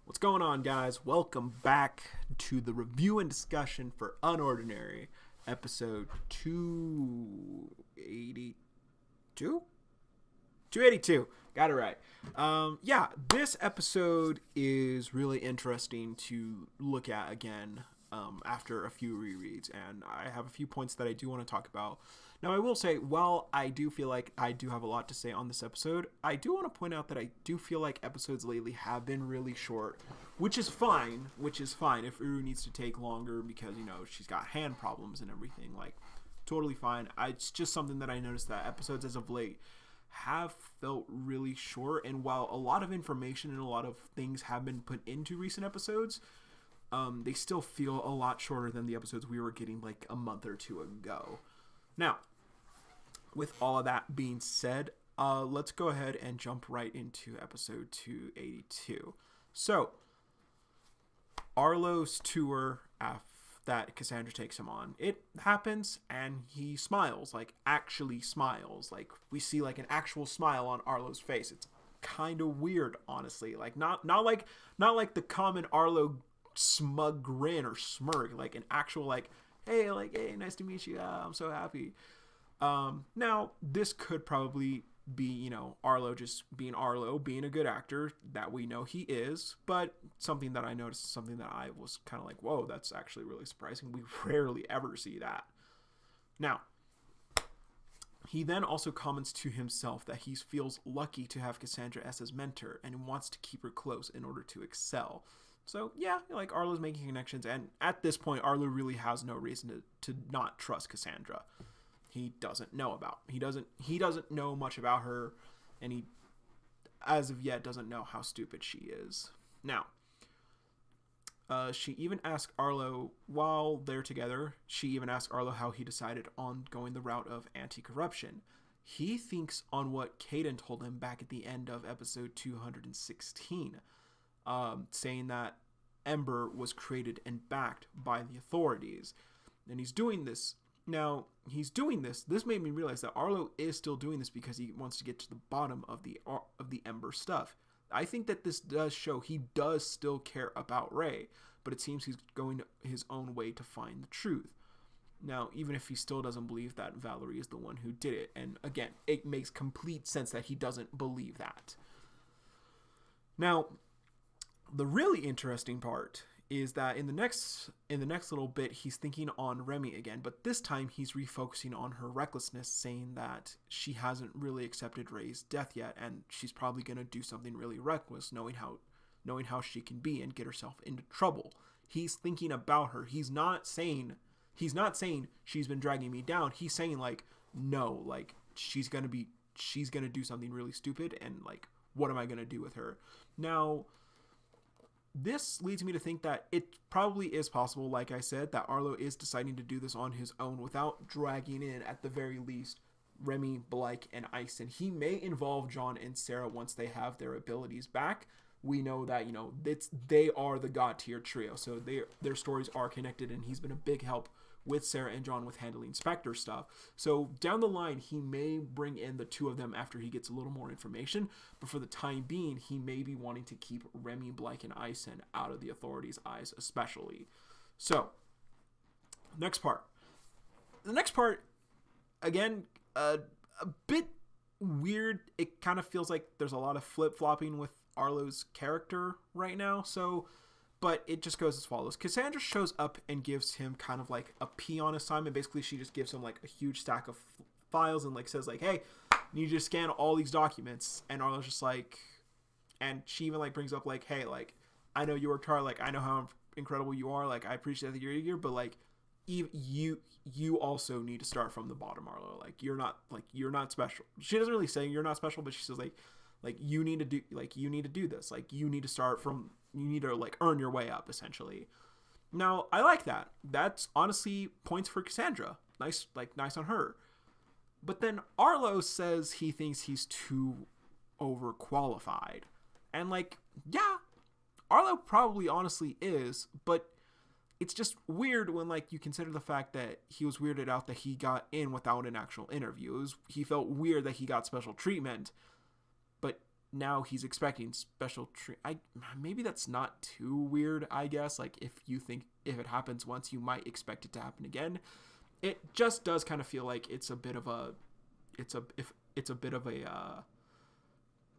What's going on, guys? Welcome back to the review and discussion for UnOrdinary, episode 282? 282. Got it right. This episode is really interesting to look at again after a few rereads, and I have a few points that I do want to talk about. Now, I will say, while I do feel like I do have a lot to say on this episode, I do want to point out that I do feel like episodes lately have been really short, which is fine if Uru needs to take longer because, she's got hand problems and everything. Like, totally fine. It's just something that I noticed that episodes as of late have felt really short, and while a lot of information and a lot of things have been put into recent episodes, they still feel a lot shorter than the episodes we were getting like a month or two ago. Now, with all of that being said, let's go ahead and jump right into episode 282. So, Arlo's tour that Cassandra takes him on, it happens and he smiles, like actually smiles. Like we see like an actual smile on Arlo's face. It's kind of weird, honestly. Like not like the common Arlo smug grin or smirk, like an actual like, hey, nice to meet you. I'm so happy. Now, this could probably be, Arlo just being Arlo, being a good actor that we know he is, but something that I noticed, something that I was kind of like, whoa, that's actually really surprising. We rarely ever see that. Now, he then also comments to himself that he feels lucky to have Cassandra as his mentor and wants to keep her close in order to excel. So, yeah, like Arlo's making connections, and at this point, Arlo really has no reason to not trust Cassandra. He doesn't know know much about her, and he, as of yet, doesn't know how stupid she is. Now, she even asked Arlo, while they're together, how he decided on going the route of anti-corruption. He thinks on what Caden told him back at the end of episode 216, saying that Ember was created and backed by the authorities. And he's doing this. Now, this made me realize that Arlo is still doing this because he wants to get to the bottom of the Ember stuff. I think that this does show he does still care about Ray, but it seems he's going his own way to find the truth. Now, even if he still doesn't believe that Valerie is the one who did it, and again, it makes complete sense that he doesn't believe that. Now, the really interesting part is that in the next little bit, he's thinking on Remy again, but this time he's refocusing on her recklessness, saying that she hasn't really accepted Ray's death yet, and she's probably going to do something really reckless, knowing how she can be and get herself into trouble. He's thinking about her. He's not saying she's been dragging me down. He's saying like, no, like she's going to do something really stupid, and like, what am I going to do with her? Now, this leads me to think that it probably is possible, like I said, that Arlo is deciding to do this on his own without dragging in, at the very least, Remy, Blyke, and Ison. He may involve John and Sarah once they have their abilities back. We know that, they are the God tier trio, so their stories are connected, and he's been a big help with Sarah and John with handling Spectre stuff. So down the line, he may bring in the two of them after he gets a little more information, but for the time being, he may be wanting to keep Remy, Blyke, and Ison out of the authorities' eyes especially. So, next part. The next part, again, a bit weird. It kind of feels like there's a lot of flip-flopping with Arlo's character right now, but it just goes as follows. Cassandra shows up and gives him kind of like a peon assignment. Basically, she just gives him like a huge stack of files and like says like, hey, you need to scan all these documents. And Arlo's just like, and she even like brings up like, hey, like, I know you worked hard. Like, I know how incredible you are. Like, I appreciate that you're here, but like, you also need to start from the bottom, Arlo. Like, you're not special. She doesn't really say you're not special, but she says like you need to do this. Like, you need to like earn your way up, essentially. Now, I like that. That's honestly points for Cassandra. Nice on her. But then Arlo says he thinks he's too overqualified. And like, yeah, Arlo probably honestly is, but it's just weird when like you consider the fact that he was weirded out that he got in without an actual interview. He felt weird that he got special treatment, but now he's expecting special treat. Maybe that's not too weird, I guess. Like, if you think if it happens once, you might expect it to happen again. It just does kind of feel like it's a bit of a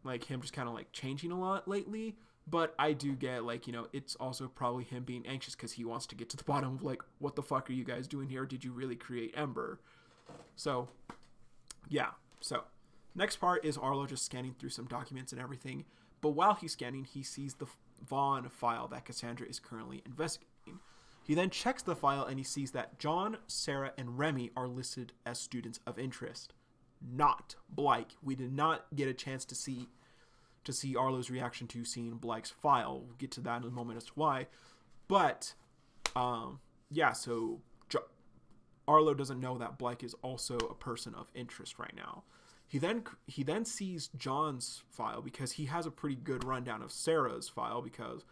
like him just kind of like changing a lot lately. But I do get, like, it's also probably him being anxious because he wants to get to the bottom of, like, what the fuck are you guys doing here? Did you really create Ember? So, yeah. So, next part is Arlo just scanning through some documents and everything. But while he's scanning, he sees the Vaughn file that Cassandra is currently investigating. He then checks the file and he sees that John, Sarah, and Remy are listed as students of interest. Not Blyke. We did not get a chance to see Arlo's reaction to seeing Blyke's file. We'll get to that in a moment as to why. But, yeah, so Arlo doesn't know that Blyke is also a person of interest right now. He then sees John's file because he has a pretty good rundown of Sarah's file because,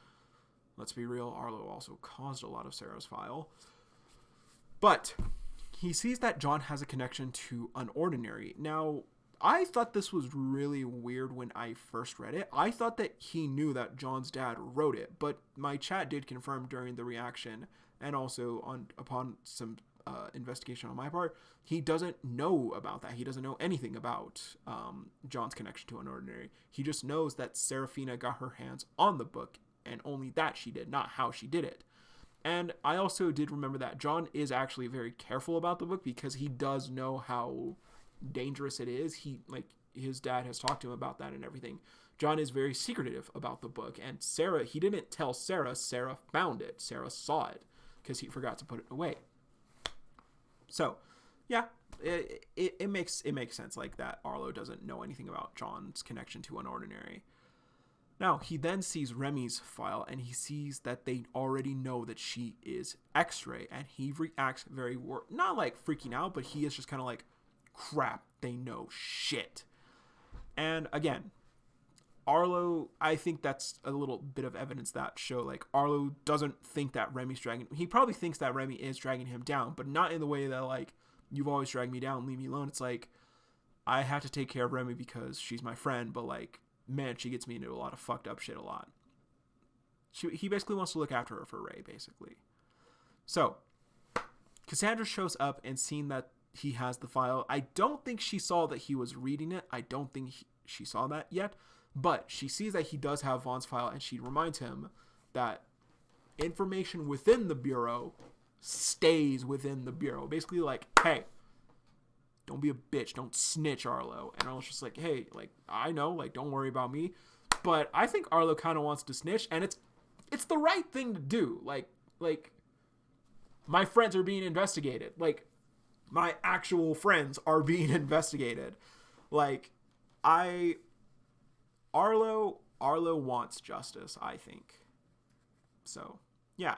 let's be real, Arlo also caused a lot of Sarah's file. But he sees that John has a connection to UnOrdinary. Now, I thought this was really weird when I first read it. I thought that he knew that John's dad wrote it, but my chat did confirm during the reaction and also upon some investigation on my part, he doesn't know about that. He doesn't know anything about John's connection to UnOrdinary. He just knows that Serafina got her hands on the book, and only that she did, not how she did it. And I also did remember that John is actually very careful about the book because he does know how dangerous it is. His dad has talked to him about that and everything. John is very secretive about the book, and Sarah, he didn't tell Sarah. Sarah found it. Sarah saw it because he forgot to put it away. So, yeah, it makes sense like that. Arlo doesn't know anything about John's connection to UnOrdinary. Now, he then sees Remy's file, and he sees that they already know that she is X-Ray, and he reacts very, not like freaking out, but he is just kind of like, crap, they know shit. And again, Arlo, I think that's a little bit of evidence that show, like, Arlo doesn't think that Remy's dragging, he probably thinks that Remy is dragging him down, but not in the way that, like, you've always dragged me down, leave me alone. It's like, I have to take care of Remy because she's my friend, but, like, man, she gets me into a lot of fucked up shit a lot. He basically wants to look after her for Ray, basically. So, Cassandra shows up and seeing that he has the file. I don't think she saw that he was reading it. I don't think she saw that yet. But she sees that he does have Vaughn's file, and she reminds him that information within the Bureau stays within the Bureau. Basically like, hey, don't be a bitch. Don't snitch, Arlo. And Arlo's just like, hey, like, I know, like, don't worry about me. But I think Arlo kind of wants to snitch, and it's the right thing to do. Like, my friends are being investigated. Like, my actual friends are being investigated. Like, Arlo wants justice, I think. So, yeah.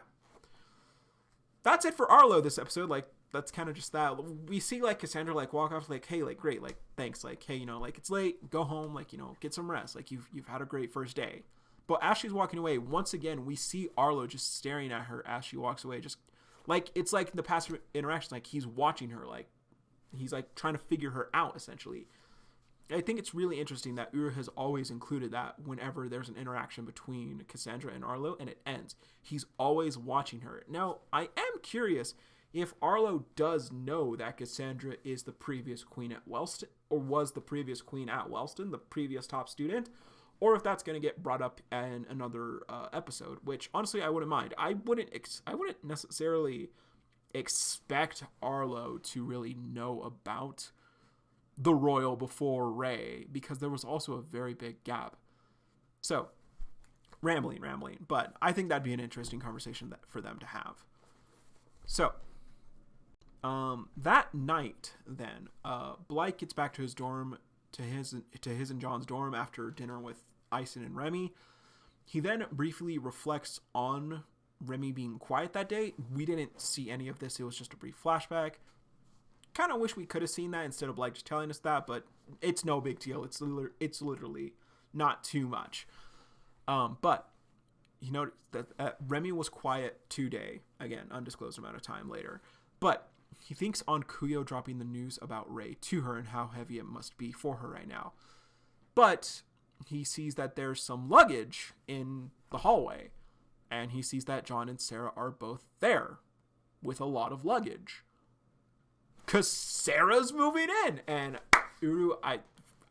That's it for Arlo this episode. Like, that's kind of just that. We see, like, Cassandra, like, walk off, like, hey, like, great, like, thanks, like, hey, like, it's late, go home, like, get some rest, like, you've had a great first day. But as she's walking away, once again, we see Arlo just staring at her as she walks away, just, like, it's like the past interaction, like, he's watching her, like, he's, like, trying to figure her out, essentially. I think it's really interesting that Ura has always included that whenever there's an interaction between Cassandra and Arlo, and it ends. He's always watching her. Now, I am curious if Arlo does know that Cassandra is the previous queen at Wellston, or was the previous queen at Wellston, the previous top student, or if that's going to get brought up in another episode, which honestly I wouldn't mind. I wouldn't necessarily expect Arlo to really know about the royal before Ray, because there was also a very big gap. So, rambling, but I think that'd be an interesting conversation for them to have. So, that night, then, Blyke gets back to his dorm, to his and John's dorm after dinner with Ison and Remy. He then briefly reflects on Remy being quiet that day. We didn't see any of this. It was just a brief flashback. Kind of wish we could have seen that instead of Blyke just telling us that, but it's no big deal. It's literally not too much. But you notice that Remy was quiet today. Again, undisclosed amount of time later. But he thinks on Kuyo dropping the news about Ray to her and how heavy it must be for her right now. But he sees that there's some luggage in the hallway, and he sees that John and Sarah are both there with a lot of luggage. Because Sarah's moving in. And Uru,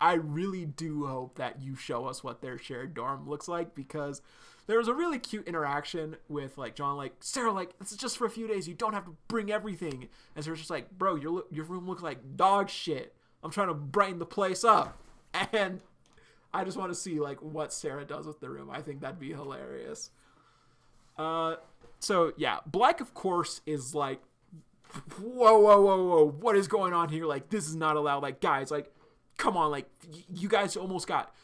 I really do hope that you show us what their shared dorm looks like, because there was a really cute interaction with, like, John, like, Sarah, like, this is just for a few days. You don't have to bring everything. And Sarah's just like, bro, your room looks like dog shit. I'm trying to brighten the place up. And I just want to see, like, what Sarah does with the room. I think that'd be hilarious. So, yeah, Blyke, of course, is like, whoa, what is going on here? Like, this is not allowed. Like, guys, like, come on, like, you guys almost got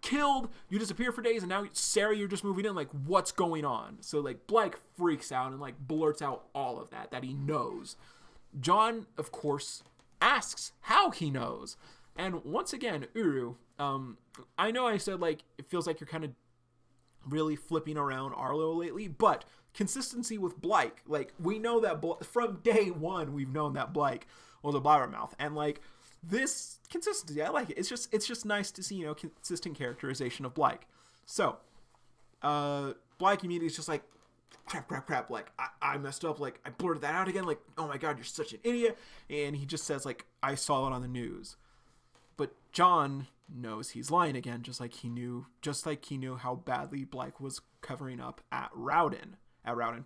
killed. You disappeared for days, and now, Sarah, you're just moving in. Like, what's going on? So, like, Blyke freaks out and, like, blurts out all of that he knows. John, of course, asks how he knows. And once again, Uru, I know I said, like, it feels like you're kind of really flipping around Arlo lately, but consistency with Blyke, like, we know that from day one, we've known that Blyke was a blabbermouth, and, like, this consistency, I like it. It's just nice to see, consistent characterization of Blyke. So, Blyke immediately is just like, crap, like, I messed up, like, I blurted that out again, like, oh my god, you're such an idiot, and he just says, like, I saw it on the news. But John knows he's lying again, just like he knew how badly Blyke was covering up at Rowden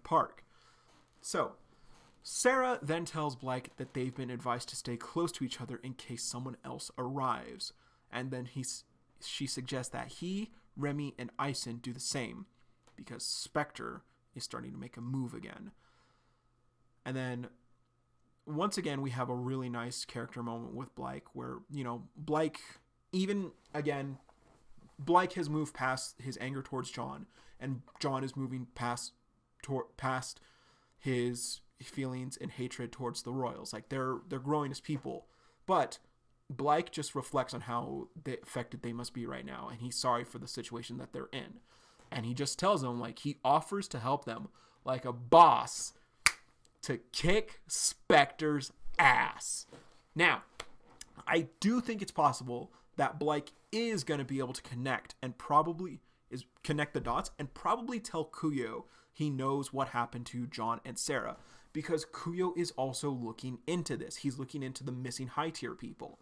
Park. So, Sarah then tells Blyke that they've been advised to stay close to each other in case someone else arrives. And then she suggests that he, Remy, and Ison do the same, because Spectre is starting to make a move again. And then, once again, we have a really nice character moment with Blyke, where, Blyke, even, again, Blyke has moved past his anger towards John, and John is moving past his feelings and hatred towards the Royals. Like, they're growing as people. But Blyke just reflects on how affected they must be right now, and he's sorry for the situation that they're in. And he just tells them, like, he offers to help them like a boss to kick Spectre's ass. Now, I do think it's possible that Blyke is going to be able to connect the dots and probably tell Kuyo he knows what happened to John and Sarah, because Kuyo is also looking into this. He's looking into the missing high tier people.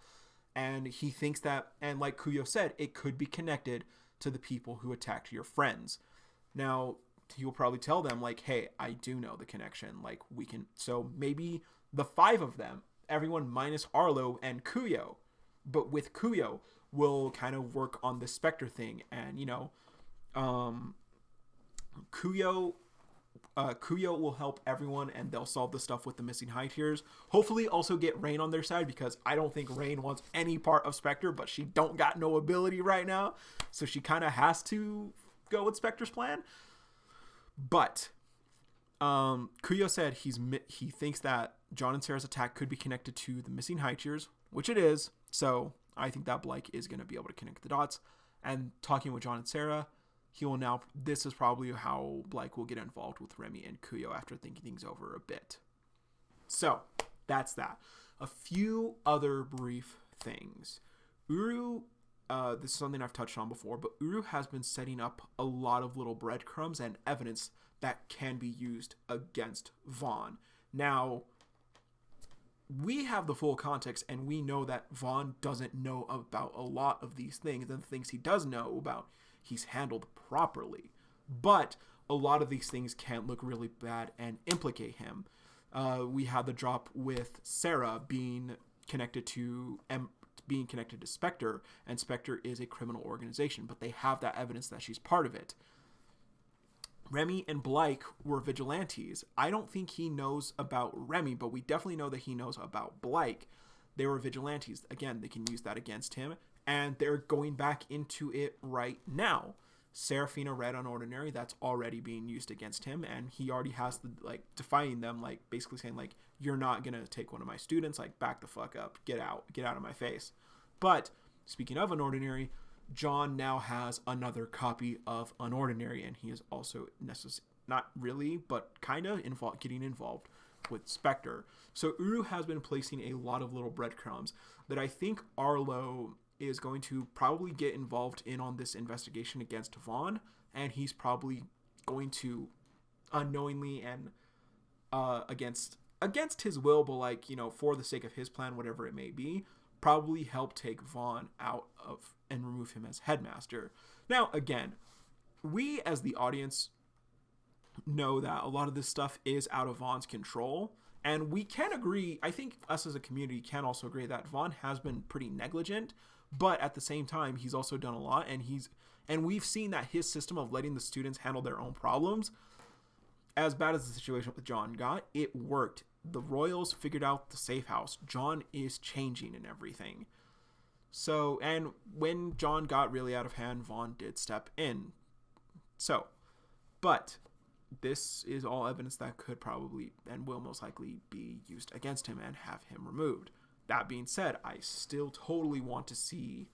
And he thinks that, and like Kuyo said, it could be connected to the people who attacked your friends. Now, he will probably tell them, like, hey, I do know the connection. Like, so maybe the 5 of them, everyone minus Arlo and Kuyo, but with Kuyo, will kind of work on the Spectre thing. And, Kuyo will help everyone, and they'll solve the stuff with the missing high tiers. Hopefully also get Rain on their side, because I don't think Rain wants any part of Spectre, but she don't got no ability right now, so she kind of has to go with Spectre's plan. But Kuyo said he thinks that John and Sarah's attack could be connected to the missing high tiers, which it is. So I think that Blyke is going to be able to connect the dots. And talking with John and Sarah, this is probably how Blyke will get involved with Remy and Kuyo after thinking things over a bit. So, that's that. A few other brief things. Uru, this is something I've touched on before, but Uru has been setting up a lot of little breadcrumbs and evidence that can be used against Vaughn. Now, we have the full context, and we know that Vaughn doesn't know about a lot of these things, and the things he does know about, he's handled properly. But a lot of these things can look really bad and implicate him. We had the drop with Sarah being connected to Spectre, and Spectre is a criminal organization, but they have that evidence that she's part of it. Remy and Blyke were vigilantes. I don't think he knows about Remy, but we definitely know that he knows about Blyke. They were vigilantes. Again, they can use that against him, and they're going back into it right now. Seraphina read UnOrdinary, that's already being used against him, and he already has defying them, like, basically saying, like, you're not gonna take one of my students, like, back the fuck up, get out of my face. But speaking of UnOrdinary, John now has another copy of UnOrdinary, and he is also not really, but kind of getting involved with Spectre. So Uru has been placing a lot of little breadcrumbs that I think Arlo is going to probably get involved in on this investigation against Vaughn, and he's probably going to unknowingly and against his will, but like, you know, for the sake of his plan, whatever it may be, probably help take Vaughn out of and remove him as headmaster. Now, again, we as the audience know that a lot of this stuff is out of Vaughn's control, and we can agree, I think us as a community can also agree that Vaughn has been pretty negligent, but at the same time, he's also done a lot, and we've seen that his system of letting the students handle their own problems, as bad as the situation with John got, it worked. The Royals figured out the safe house. John is changing and everything. So, and when John got really out of hand, Vaughn did step in. So, but this is all evidence that could probably and will most likely be used against him and have him removed. That being said, I still totally want to see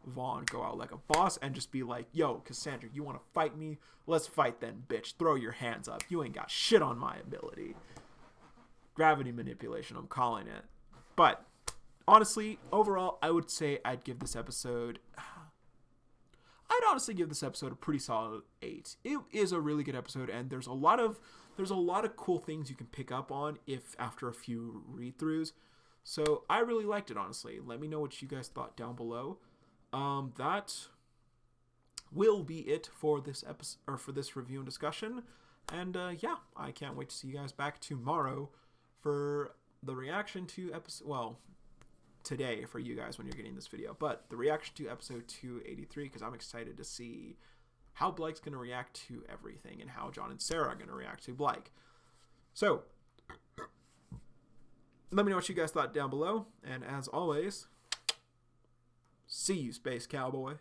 Vaughn go out like a boss and just be like, yo, Cassandra, you want to fight me? Let's fight then, bitch. Throw your hands up. You ain't got shit on my ability. Gravity manipulation, I'm calling it. But honestly, overall, I would say I'd honestly give this episode a pretty solid 8. It is a really good episode, and there's a lot of cool things you can pick up on if after a few read-throughs. So I really liked it, honestly. Let me know what you guys thought down below. That will be it for this episode, or for this review and discussion. And yeah, I can't wait to see you guys back tomorrow for the reaction to today for you guys when you're getting this video, but the reaction to episode 283, because I'm excited to see how Blyke's going to react to everything and how John and Sarah are going to react to Blyke. So let me know what you guys thought down below, and as always, see you, Space Cowboy.